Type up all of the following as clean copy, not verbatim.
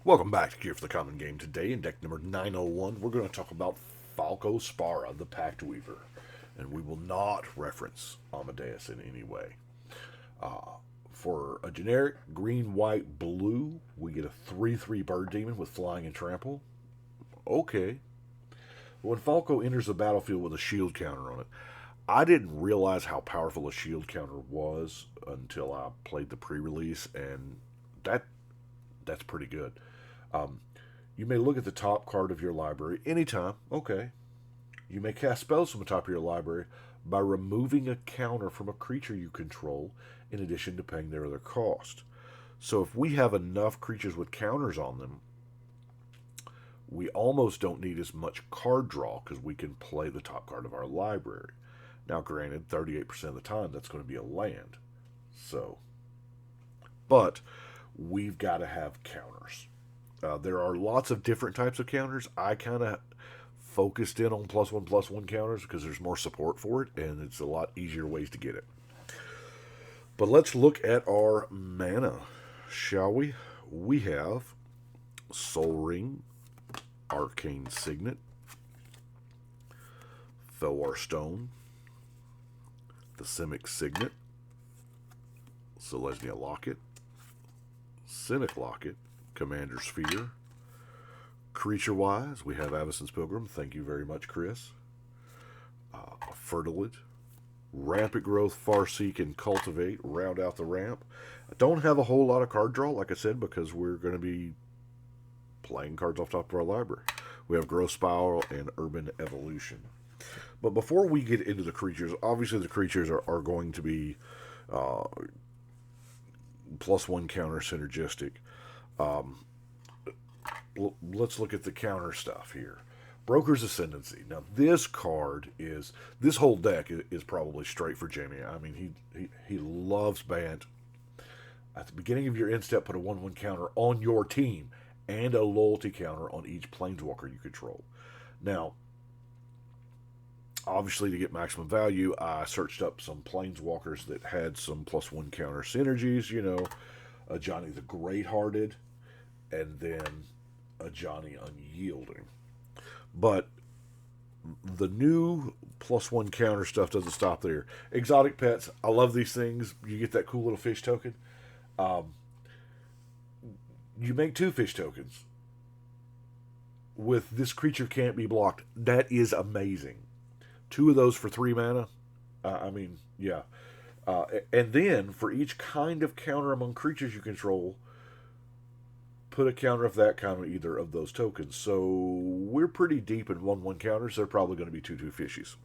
Welcome back to Gear for the Common Game. Today, in deck number 901, we're going to talk about Falco Spara, the Pactweaver. And we will not reference Amadeus in any way. For a generic green, white, blue, we get a 3/3 Bird Demon with Flying and Trample. Okay. When Falco enters the battlefield with a shield counter on it, I didn't realize how powerful a shield counter was until I played the pre-release, and that that's pretty good. Um, you may look at the top card of your library anytime. Okay. You may cast spells from the top of your library by removing a counter from a creature you control in addition to paying their other cost. So if we have enough creatures with counters on them, we almost don't need as much card draw because we can play the top card of our library. Now, granted, 38% of the time that's going to be a land. So, but we've got to have counters. There are lots of different types of counters. I kind of focused in on +1/+1 counters because there's more support for it and it's a lot easier ways to get it. But let's look at our mana, shall we? We have Soul Ring, Arcane Signet, Felwar Stone, the Simic Signet, Selesnya Locket, Cynic Locket, Commander's Sphere. Creature-wise, we have Avacyn's Pilgrim. Thank you very much, Chris. Fertilid, Rampant Growth, Farseek, and Cultivate round out the ramp. I don't have a whole lot of card draw, like I said, because we're going to be playing cards off top of our library. We have Growth Spiral and Urban Evolution. But before we get into the creatures, obviously the creatures are going to be +1 counter synergistic. Let's look at the counter stuff here. Broker's Ascendancy. Now, this whole deck is probably straight for Jamie. I mean, he loves Bant. At the beginning of your end step, put a 1/1 counter on your team and a loyalty counter on each planeswalker you control. Now, obviously, to get maximum value, I searched up some planeswalkers that had some +1 counter synergies. Johnny the Great-Hearted, and then a Johnny Unyielding. But the new +1 counter stuff doesn't stop there. Exotic pets, I love these things. You get that cool little fish token. You make 2 fish tokens with this creature can't be blocked. That is amazing. 2 of those for 3 mana. Yeah. And then for each kind of counter among creatures you control, put a counter of that kind on either of those tokens. So we're pretty deep in 1/1 counters. They're probably going to be 2/2 fishies.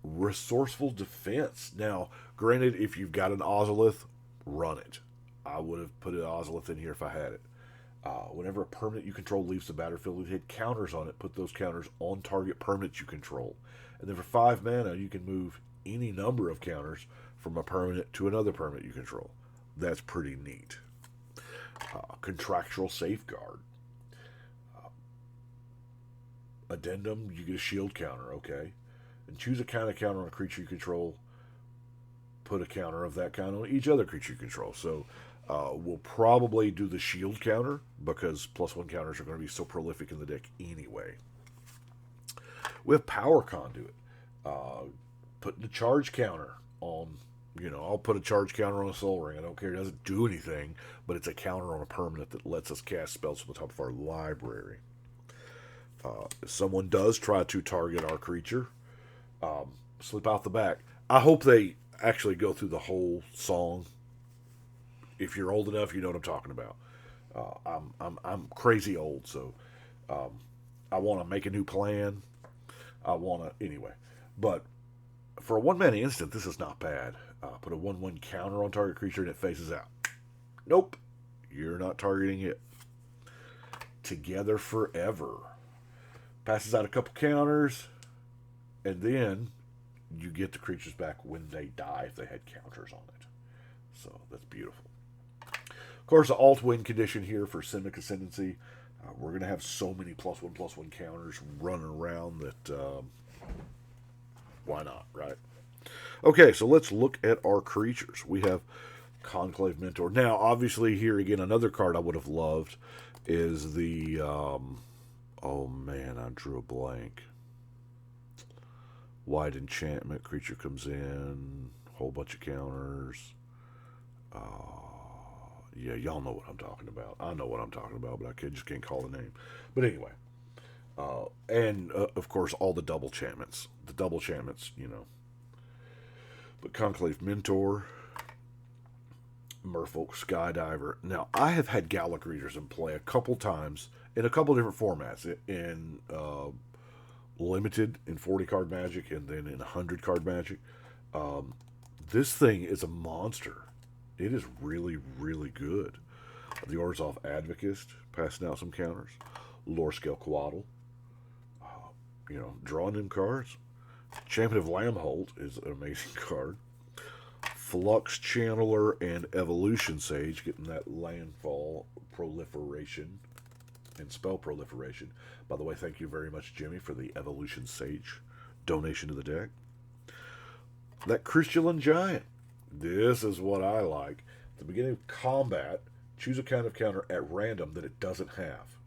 Resourceful Defense. Now, granted, if you've got an Ozolith, run it. I would have put an Ozolith in here if I had it. Whenever a permanent you control leaves the battlefield, it hit counters on it. Put those counters on target permanents you control. And then for 5 mana, you can move any number of counters from a permanent to another permanent you control. That's pretty neat. Contractual Safeguard. Addendum, you get a shield counter, okay. And choose a kind of counter on a creature you control. Put a counter of that kind on each other creature you control. So we'll probably do the shield counter because +1 counters are going to be so prolific in the deck anyway. We have Power Conduit. Putting the charge counter on, I'll put a charge counter on a Soul Ring. I don't care. It doesn't do anything, but it's a counter on a permanent that lets us cast spells from the top of our library. If someone does try to target our creature, slip out the back. I hope they actually go through the whole song. If you're old enough, you know what I'm talking about. I'm crazy old, so I want to make a new plan. Anyway. But for a 1-mana instant, this is not bad. Put a 1/1 counter on target creature and it faces out. Nope, you're not targeting it. Together Forever. Passes out a couple counters, and then you get the creatures back when they die if they had counters on it. So that's beautiful. Of course, the alt win condition here for Simic Ascendancy. We're going to have so many +1/+1 counters running around that why not, right? Okay, so let's look at our creatures. We have Conclave Mentor. Now, obviously, here again, another card I would have loved is the, oh man, I drew a blank. White Enchantment, creature comes in, whole bunch of counters. Yeah, y'all know what I'm talking about. I know what I'm talking about, but I just can't call the name. But anyway, and of course, all the double enchantments. The double enchantments, you know. But Conclave Mentor, Merfolk Skydiver. Now, I have had Gallic Readers in play a couple times in a couple different formats. In limited, in 40 card Magic, and then in 100 card Magic. This thing is a monster. It is really, really good. The Orzhov Advocist, passing out some counters. Lorescale Coatl. You know, drawing them cards. Champion of Lamholt is an amazing card. Flux Channeler and Evolution Sage, getting that landfall proliferation and spell proliferation. By the way, thank you very much, Jimmy, for the Evolution Sage donation to the deck. That Crystalline Giant. This is what I like. At the beginning of combat, choose a kind of counter at random that it doesn't have.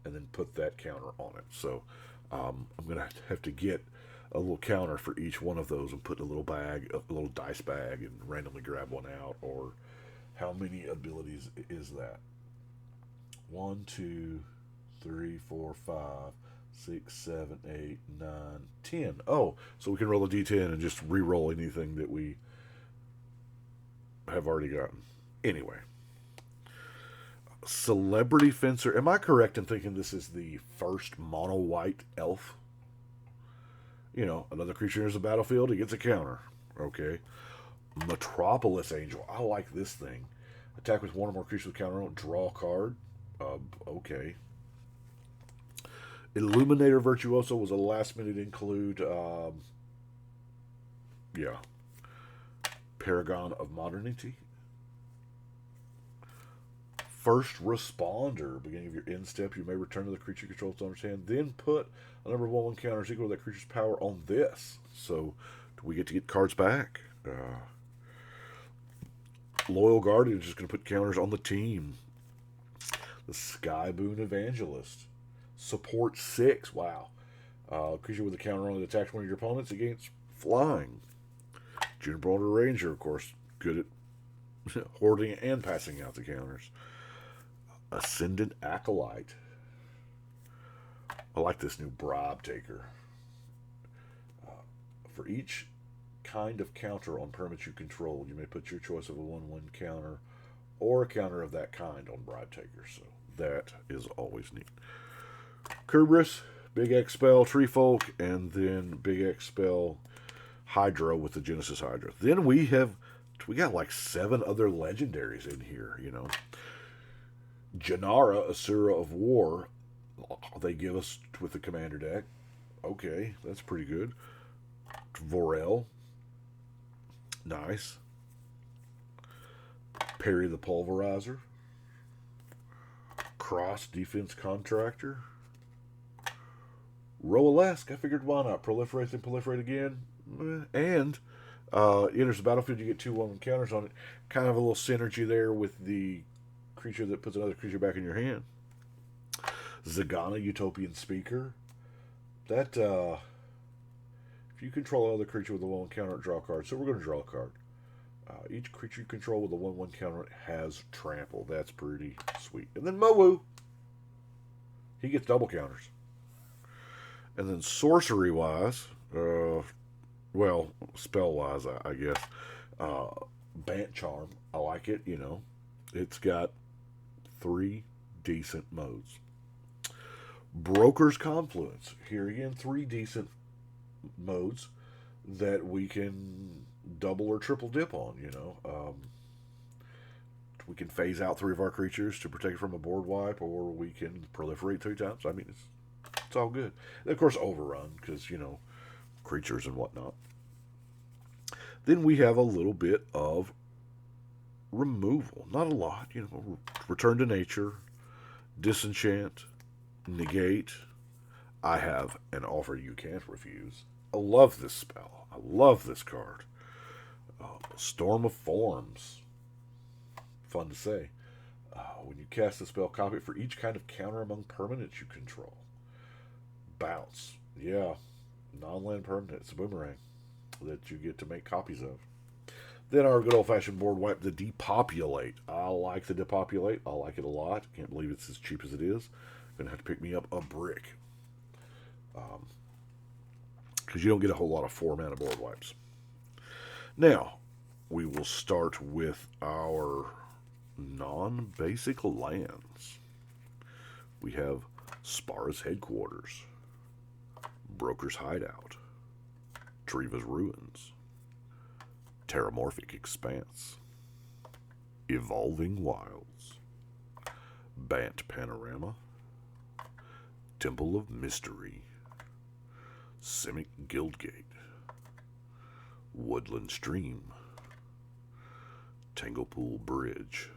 And then put that counter on it. So I'm going to have to get a little counter for each one of those and put in a little bag, a little dice bag, and randomly grab one out. Or how many abilities is that? 1, 2, 3, 4, 5, 6, 7, 8, 9, 10. Oh, so we can roll a d10 and just re-roll anything that we have already gotten. Anyway. Celebrity Fencer. Am I correct in thinking this is the first mono-white elf? You know, another creature enters the battlefield, he gets a counter. Okay. Metropolis Angel. I like this thing. Attack with one or more creatures with counter on, draw a card. Okay. Illuminator Virtuoso was a last minute include. Yeah. Paragon of Modernity. First Responder. Beginning of your end step, you may return to the creature you control to owner's hand. Then put a number of 1/1 counters equal to that creature's power on this. So, do we get to get cards back? Loyal Guardian is just going to put counters on the team. The Skyboon Evangelist. Support 6. Wow. Creature with a counter on it attacks one of your opponents against flying. Juniper Ranger, of course, good at hoarding and passing out the counters. Ascendant Acolyte. I like this new Bribe Taker. For each kind of counter on permits you control, you may put your choice of a 1/1 counter or a counter of that kind on Bribe Taker. So that is always neat. Kerberos, Big X Spell, Tree Folk, and then Big X Spell Hydra with the Genesis Hydra. Then we got like 7 other legendaries in here, you know. Janara, Asura of War, they give us with the commander deck. Okay, that's pretty good. Vorel, nice. Perry the Pulverizer. Cross Defense Contractor. Roalesk, I figured why not? Proliferate and proliferate again. And enters the battlefield, you get 2/1 counters on it. Kind of a little synergy there with the creature that puts another creature back in your hand. Zagana, Utopian Speaker. That, if you control another creature with a 1/1 counter, draw a card. So we're going to draw a card. Each creature you control with a 1/1 counter has trample. That's pretty sweet. And then Mowu. He gets double counters. And then sorcery-wise, well, spell-wise, I guess, Bant Charm. I like it, you know. It's got 3 decent modes. Broker's Confluence. Here again, 3 decent modes that we can double or triple dip on, you know. We can phase out 3 of our creatures to protect from a board wipe, or we can proliferate 3 times. I mean, it's all good. And of course, overrun, because, you know, creatures and whatnot. Then we have a little bit of removal. Not a lot, you know. Return to Nature, Disenchant, Negate. I have an Offer You Can't Refuse. I love this spell. I love this card. Storm of Forms. Fun to say. When you cast a spell, copy it for each kind of counter among permanents you control. Bounce. Yeah. Non-land permanent. It's a boomerang that you get to make copies of. Then our good old-fashioned board wipe, the Depopulate. I like the Depopulate. I like it a lot. Can't believe it's as cheap as it is. Gonna have to pick me up a brick. Because you don't get a whole lot of 4-mana board wipes. Now, we will start with our non-basic lands. We have Spara's Headquarters, Broker's Hideout, Treva's Ruins, Terramorphic Expanse, Evolving Wilds, Bant Panorama, Temple of Mystery, Simic Guildgate, Woodland Stream, Tanglepool Bridge,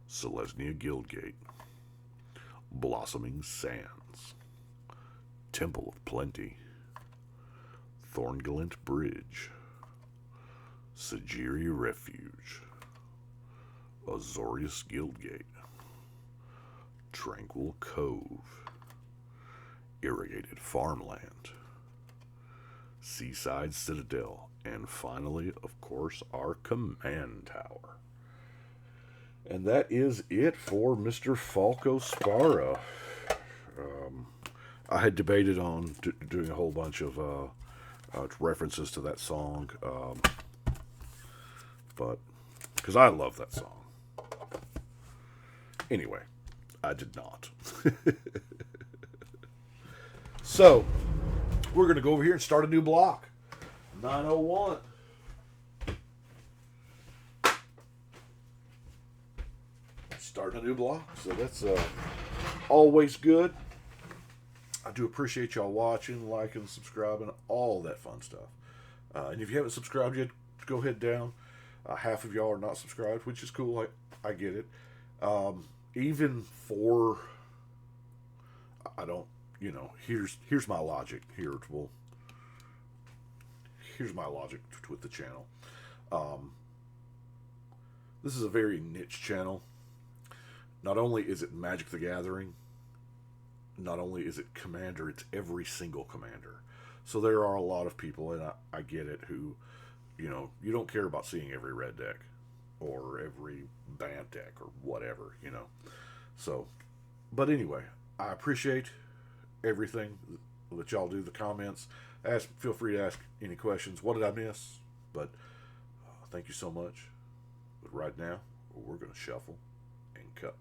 Selesnya Guildgate, Blossoming Sands, Temple of Plenty, Thornglint Bridge, Sajiri Refuge, Azorius Guildgate, Tranquil Cove, Irrigated Farmland, Seaside Citadel, and finally, of course, our Command Tower. And that is it for Mr. Falco Spara. I had debated on doing a whole bunch of references to that song, but because I love that song. Anyway, I did not. So, we're going to go over here and start a new block. 901. Starting a new block, so that's always good. I do appreciate y'all watching, liking, subscribing, all that fun stuff. And if you haven't subscribed yet, go ahead down. Half of y'all are not subscribed, which is cool. I get it. Even for, I don't, here's my logic. Here's my logic with the channel. This is a very niche channel. Not only is it Magic the Gathering, not only is it Commander, it's every single Commander. So there are a lot of people, and I get it, who, you don't care about seeing every red deck or every Bant deck or whatever, So, but anyway, I appreciate everything that y'all do, the comments. Feel free to ask any questions. What did I miss? But thank you so much. But right now, we're going to shuffle and cut.